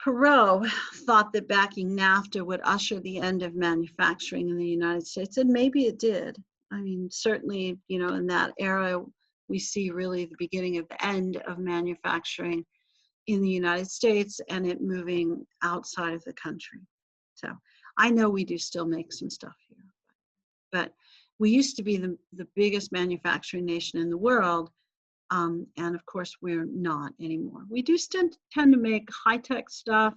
Perot thought that backing NAFTA would usher the end of manufacturing in the United States, and maybe it did. I mean, certainly, in that era, we see really the beginning of the end of manufacturing in the United States and it moving outside of the country. So I know we do still make some stuff here, but we used to be the biggest manufacturing nation in the world. And of course, we're not anymore. We do tend to make high-tech stuff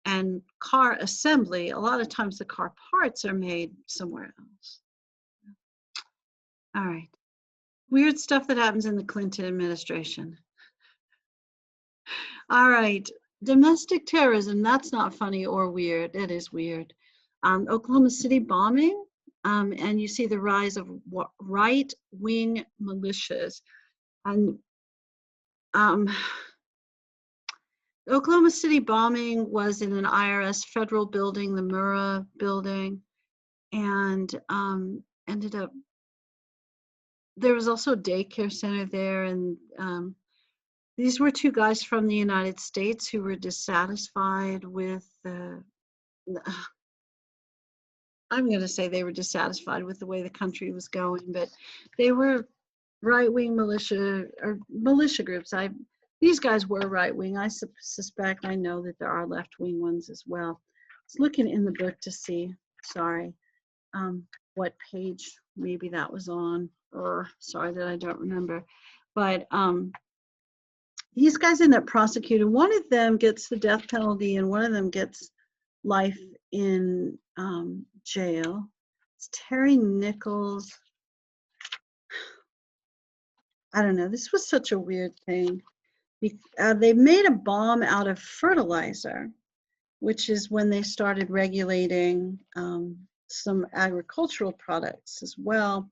and car assembly. A lot of times the car parts are made somewhere else. All right. Weird stuff that happens in the Clinton administration. All right. Domestic terrorism, that's not funny or weird. It is weird. Oklahoma City bombing, and you see the rise of right-wing militias. And the Oklahoma City bombing was in an IRS federal building, the Murrah building, and ended up, there was also a daycare center there, and these were two guys from the United States who were dissatisfied with I'm going to say they were dissatisfied with the way the country was going, but they were right-wing militia groups. These guys were right-wing. I suspect, I know that there are left-wing ones as well. I was looking in the book to see, sorry, what page maybe that was on, or sorry that I don't remember. But these guys end up prosecuted. One of them gets the death penalty and one of them gets life in jail. It's Terry Nichols. I don't know. This was such a weird thing. They made a bomb out of fertilizer, which is when they started regulating some agricultural products as well.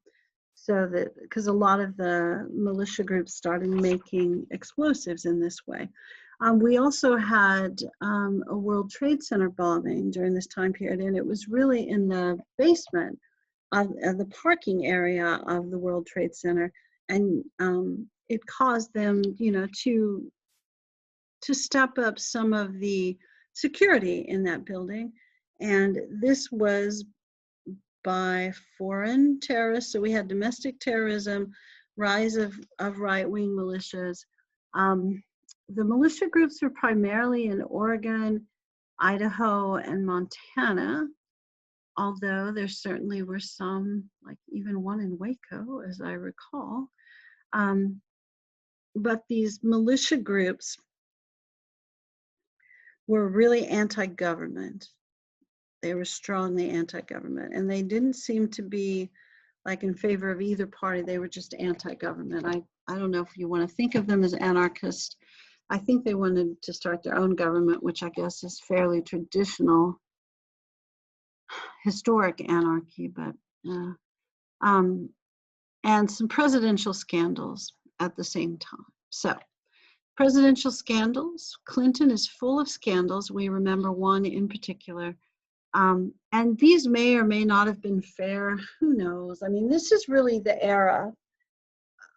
So that, because a lot of the militia groups started making explosives in this way. We also had a World Trade Center bombing during this time period, and it was really in the basement of the parking area of the World Trade Center, and it caused them, to step up some of the security in that building. And this was by foreign terrorists. So we had domestic terrorism, rise of right-wing militias. The militia groups were primarily in Oregon, Idaho, and Montana, although there certainly were some, like even one in Waco, as I recall. But these militia groups were really anti-government. They were strongly anti-government, and they didn't seem to be like in favor of either party. They were just anti-government. I don't know if you want to think of them as anarchists. I think they wanted to start their own government, which I guess is fairly traditional, historic anarchy, but and some presidential scandals at the same time. So, presidential scandals. Clinton is full of scandals. We remember one in particular. And these may or may not have been fair. Who knows? I mean, this is really the era.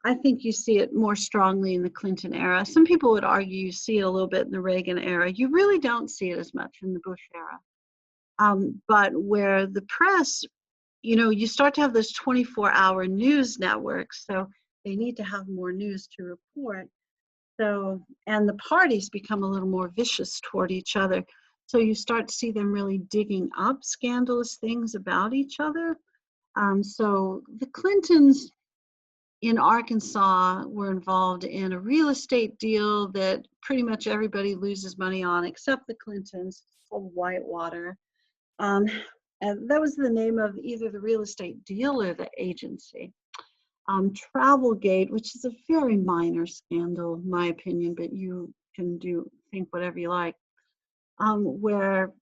I think you see it more strongly in the Clinton era. Some people would argue you see it a little bit in the Reagan era. You really don't see it as much in the Bush era. But where the press, you start to have those 24-hour news networks, so they need to have more news to report. So, and the parties become a little more vicious toward each other. So you start to see them really digging up scandalous things about each other. So the Clintons in Arkansas were involved in a real estate deal that pretty much everybody loses money on except the Clintons, called Whitewater. And that was the name of either the real estate deal or the agency. Travelgate, which is a very minor scandal, in my opinion, but you can think whatever you like, where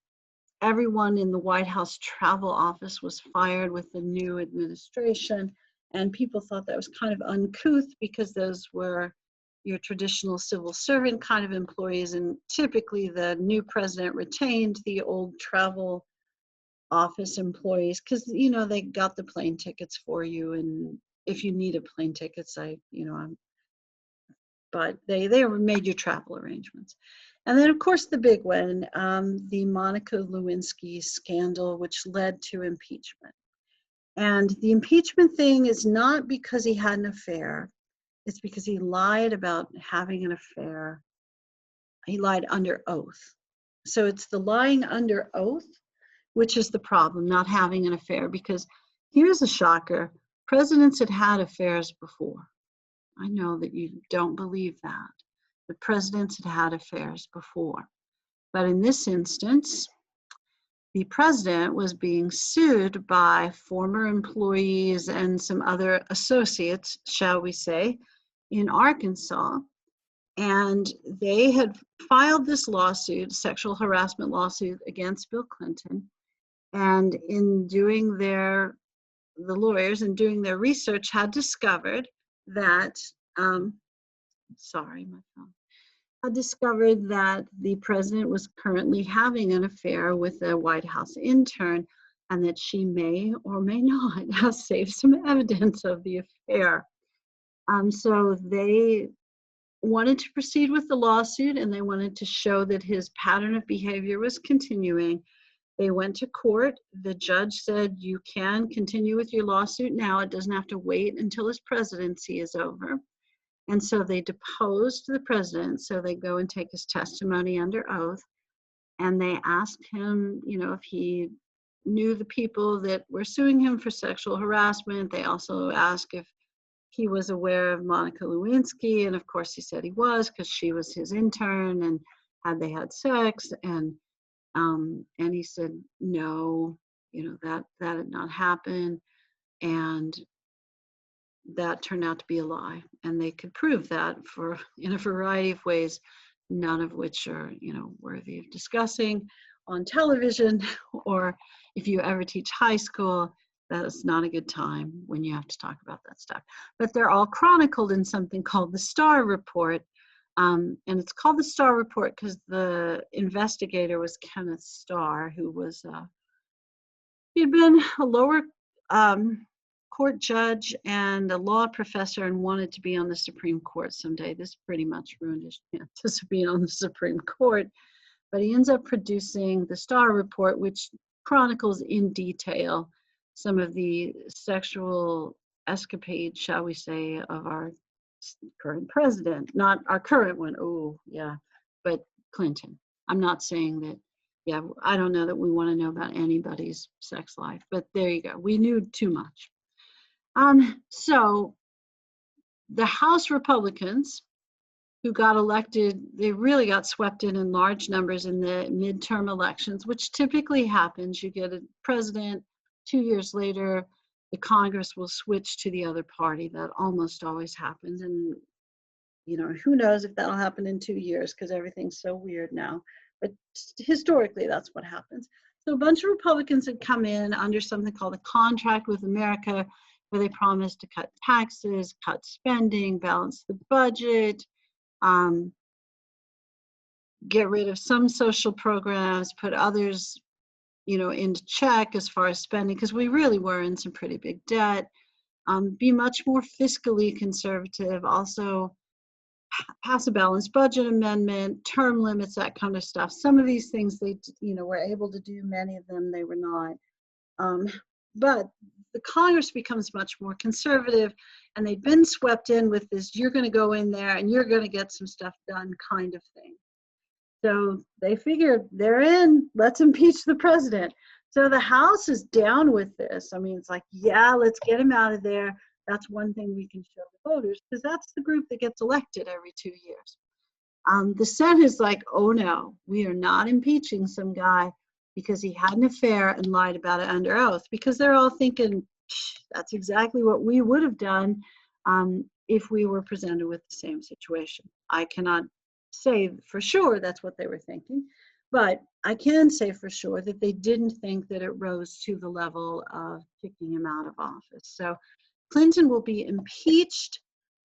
everyone in the White House travel office was fired with the new administration, and people thought that was kind of uncouth because those were your traditional civil servant kind of employees, and typically the new president retained the old travel office employees because they got the plane tickets for you, and if you needed plane tickets, but they made your travel arrangements. And then of course the big one, the Monica Lewinsky scandal, which led to impeachment. And the impeachment thing is not because he had an affair, it's because he lied about having an affair. He lied under oath. So it's the lying under oath, which is the problem, not having an affair, because here's a shocker. Presidents had had affairs before. I know that you don't believe that, but presidents had had affairs before. But in this instance, the president was being sued by former employees and some other associates, shall we say, in Arkansas. And they had filed this lawsuit, sexual harassment lawsuit against Bill Clinton. And in doing the lawyers and doing their research had discovered that, sorry, my phone, had discovered that the president was currently having an affair with a White House intern, and that she may or may not have saved some evidence of the affair. So they wanted to proceed with the lawsuit, and they wanted to show that his pattern of behavior was continuing. They went to court. The judge said, you can continue with your lawsuit now. It doesn't have to wait until his presidency is over. And so they deposed the president. So they go and take his testimony under oath. And they asked him, if he knew the people that were suing him for sexual harassment. They also asked if he was aware of Monica Lewinsky. And of course he said he was, because she was his intern, and had they had sex. And he said, no, that had not happened. And that turned out to be a lie. And they could prove that in a variety of ways, none of which are, worthy of discussing on television, or if you ever teach high school, that's not a good time when you have to talk about that stuff. But they're all chronicled in something called the Starr Report, And it's called the Starr Report because the investigator was Kenneth Starr, who was, he'd been a lower court judge and a law professor and wanted to be on the Supreme Court someday. This pretty much ruined his chances of being on the Supreme Court. But he ends up producing the Starr Report, which chronicles in detail some of the sexual escapades, shall we say, of our current president. Not our current one, oh yeah, but Clinton. I'm not saying that, yeah, I don't know that we want to know about anybody's sex life, but there you go. We knew too much. So the House Republicans who got elected, they really got swept in large numbers in the midterm elections, which typically happens. You get a president, 2 years later, the Congress will switch to the other party. That almost always happens. And, you know, who knows if that'll happen in 2 years because everything's so weird now. But historically, that's what happens. So a bunch of Republicans had come in under something called the Contract with America, where they promised to cut taxes, cut spending, balance the budget, get rid of some social programs, put others, you know, into check as far as spending, because we really were in some pretty big debt. Be much more fiscally conservative, also pass a balanced budget amendment, term limits, that kind of stuff. Some of these things they, you know, were able to do, many of them they were not. But the Congress becomes much more conservative, and they've been swept in with this, you're going to go in there and you're going to get some stuff done kind of thing. So they figured they're in, let's impeach the president. So the House is down with this. I mean, it's like, yeah, let's get him out of there. That's one thing we can show the voters, because that's the group that gets elected every 2 years. The Senate is like, oh no, we are not impeaching some guy because he had an affair and lied about it under oath, because they're all thinking, that's exactly what we would have done if we were presented with the same situation. I cannot say for sure that's what they were thinking, but I can say for sure that they didn't think that it rose to the level of kicking him out of office. So Clinton will be impeached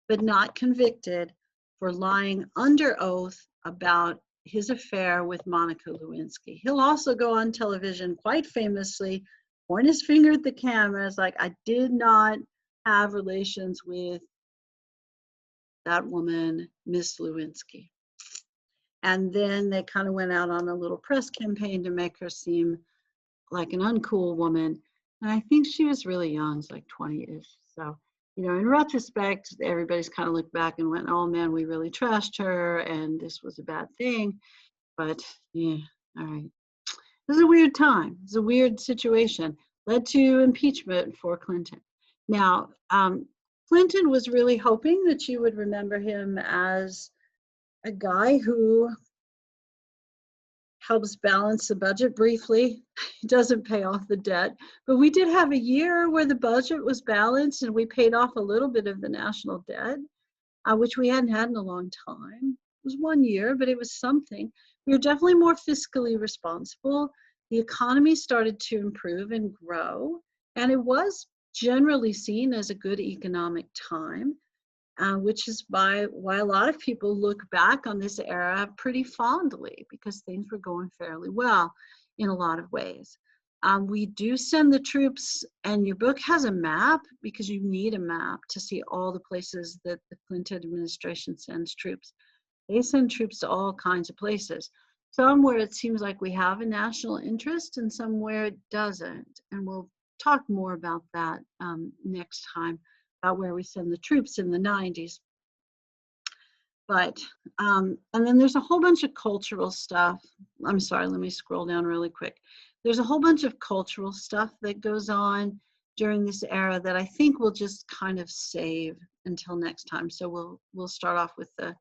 but not convicted for lying under oath about his affair with Monica Lewinsky. He'll also go on television quite famously, point his finger at the cameras like, I did not have relations with that woman, Miss Lewinsky. And then they kind of went out on a little press campaign to make her seem like an uncool woman. And I think she was really young, it's like 20-ish. So, you know, in retrospect, everybody's kind of looked back and went, oh man, we really trashed her and this was a bad thing. But yeah, all right. This is a weird time. It's a weird situation. Led to impeachment for Clinton. Now, Clinton was really hoping that you would remember him as a guy who helps balance the budget briefly. He doesn't pay off the debt, but we did have a year where the budget was balanced and we paid off a little bit of the national debt, which we hadn't had in a long time. It was 1 year, but it was something. We were definitely more fiscally responsible. The economy started to improve and grow, and it was generally seen as a good economic time. Which is why a lot of people look back on this era pretty fondly, because things were going fairly well in a lot of ways. We do send the troops, and your book has a map because you need a map to see all the places that the Clinton administration sends troops. They send troops to all kinds of places. Some where it seems like we have a national interest and some where it doesn't. And we'll talk more about that next time, about where we send the troops in the 90s. But, and then there's a whole bunch of cultural stuff. I'm sorry, let me scroll down really quick. There's a whole bunch of cultural stuff that goes on during this era that I think we'll just kind of save until next time. So we'll start off with the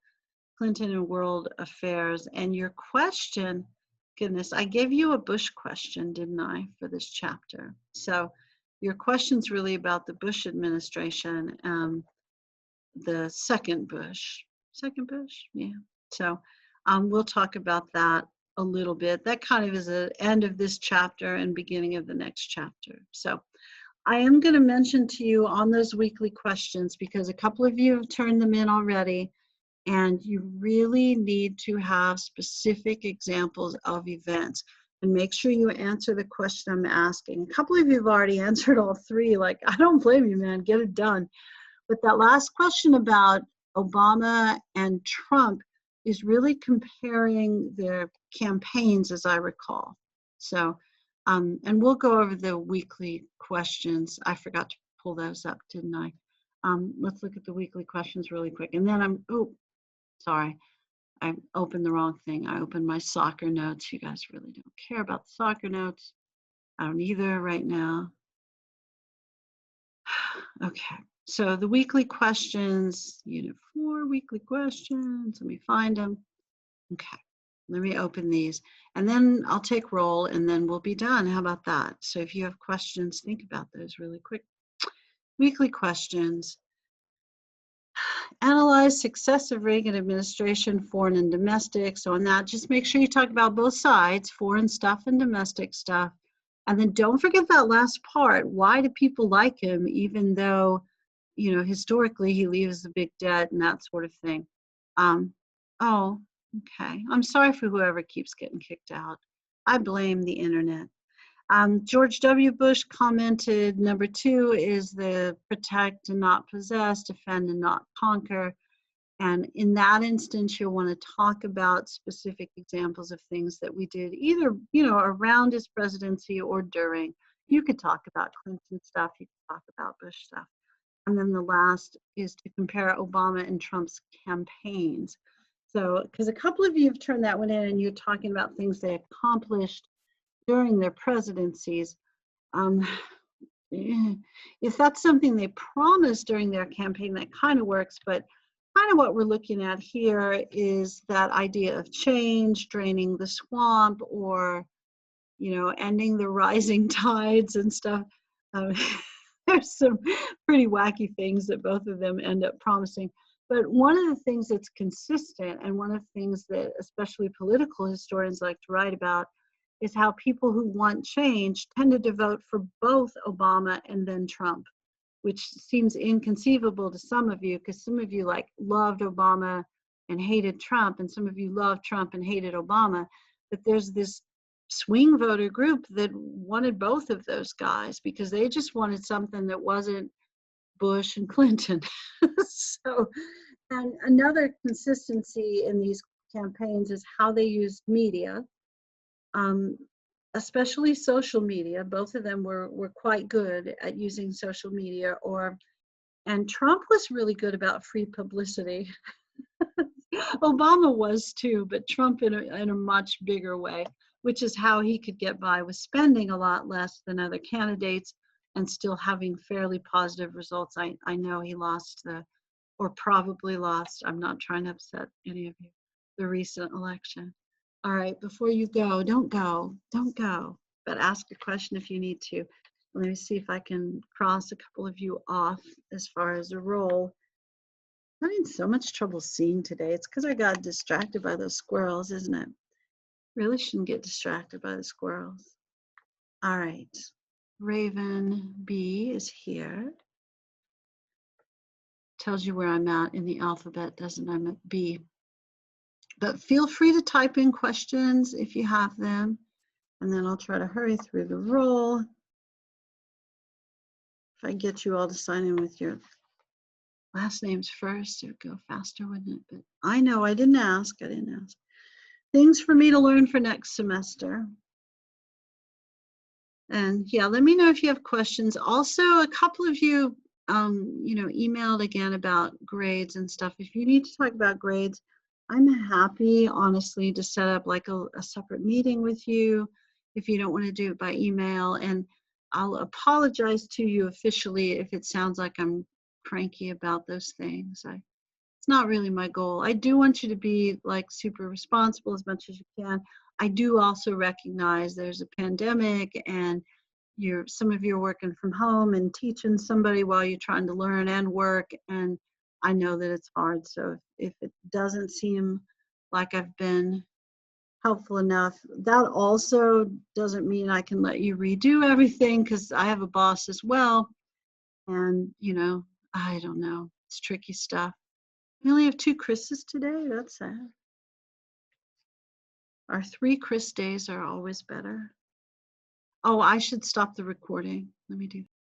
Clinton and world affairs. And your question, goodness, I gave you a Bush question, didn't I, for this chapter? So your question's really about the Bush administration, the second Bush, yeah. So we'll talk about that a little bit. That kind of is the end of this chapter and beginning of the next chapter. So I am going to mention to you on those weekly questions, because a couple of you have turned them in already, And you really need to have specific examples of events. And make sure you answer the question I'm asking. A couple of you have already answered all three. Like, I don't blame you, man. Get it done. But that last question about Obama and Trump is really comparing their campaigns, as I recall. So, and we'll go over the weekly questions. I forgot to pull those up, didn't I? Let's look at the weekly questions really quick. And then sorry, I opened the wrong thing. I opened my soccer notes. You guys really don't care about the soccer notes. I don't either right now. Okay, so the weekly questions, Unit 4 weekly questions. Let me find them. Okay, let me open these. And then I'll take roll and then we'll be done. How about that? So if you have questions, think about those really quick. Weekly questions. Analyze success of Reagan administration, foreign and domestic. So on that, just make sure you talk about both sides, foreign stuff and domestic stuff. And then don't forget that last part. Why do people like him, even though, you know, historically he leaves the big debt and that sort of thing. Oh, okay. I'm sorry for whoever keeps getting kicked out. I blame the internet. George W. Bush commented, number 2 is the protect and not possess, defend and not conquer. And in that instance, you'll want to talk about specific examples of things that we did either, you know, around his presidency or during. You could talk about Clinton stuff, you could talk about Bush stuff. And then the last is to compare Obama and Trump's campaigns. So, because a couple of you have turned that one in and you're talking about things they accomplished during their presidencies. If that's something they promised during their campaign, that kind of works, but kind of what we're looking at here is that idea of change, draining the swamp, or, you know, ending the rising tides and stuff. There's some pretty wacky things that both of them end up promising. But one of the things that's consistent, and one of the things that especially political historians like to write about, is how people who want change tended to vote for both Obama and then Trump, which seems inconceivable to some of you, because some of you like loved Obama and hated Trump, and some of you loved Trump and hated Obama. But there's this swing voter group that wanted both of those guys because they just wanted something that wasn't Bush and Clinton. So, and another consistency in these campaigns is how they used media. Especially social media. Both of them were quite good at using social media, and Trump was really good about free publicity. Obama was too, but Trump in a much bigger way, which is how he could get by with spending a lot less than other candidates and still having fairly positive results. I know he lost or probably lost, I'm not trying to upset any of you, the recent election. All right, before you go, don't go, but ask a question if you need to. Let me see if I can cross a couple of you off as far as a roll. I'm having so much trouble seeing today. It's because I got distracted by those squirrels, isn't it? Really shouldn't get distracted by the squirrels. All right, Raven B is here. Tells you where I'm at in the alphabet, doesn't it? I'm at B. But feel free to type in questions if you have them, and then I'll try to hurry through the roll. If I get you all to sign in with your last names first, it would go faster, wouldn't it? But I know I didn't ask. Things for me to learn for next semester. And yeah, let me know if you have questions. Also, a couple of you, you know, emailed again about grades and stuff. If you need to talk about grades, I'm happy, honestly, to set up like a separate meeting with you if you don't want to do it by email. And I'll apologize to you officially if it sounds like I'm cranky about those things. It's not really my goal. I do want you to be like super responsible as much as you can. I do also recognize there's a pandemic and some of you are working from home and teaching somebody while you're trying to learn and work, and I know that it's hard. So if it doesn't seem like I've been helpful enough, that also doesn't mean I can let you redo everything, because I have a boss as well, and you know, I don't know, it's tricky stuff. We only have 2 Chris's today. That's sad. Our 3 Chris days are always better. Oh, I should stop the recording. Let me do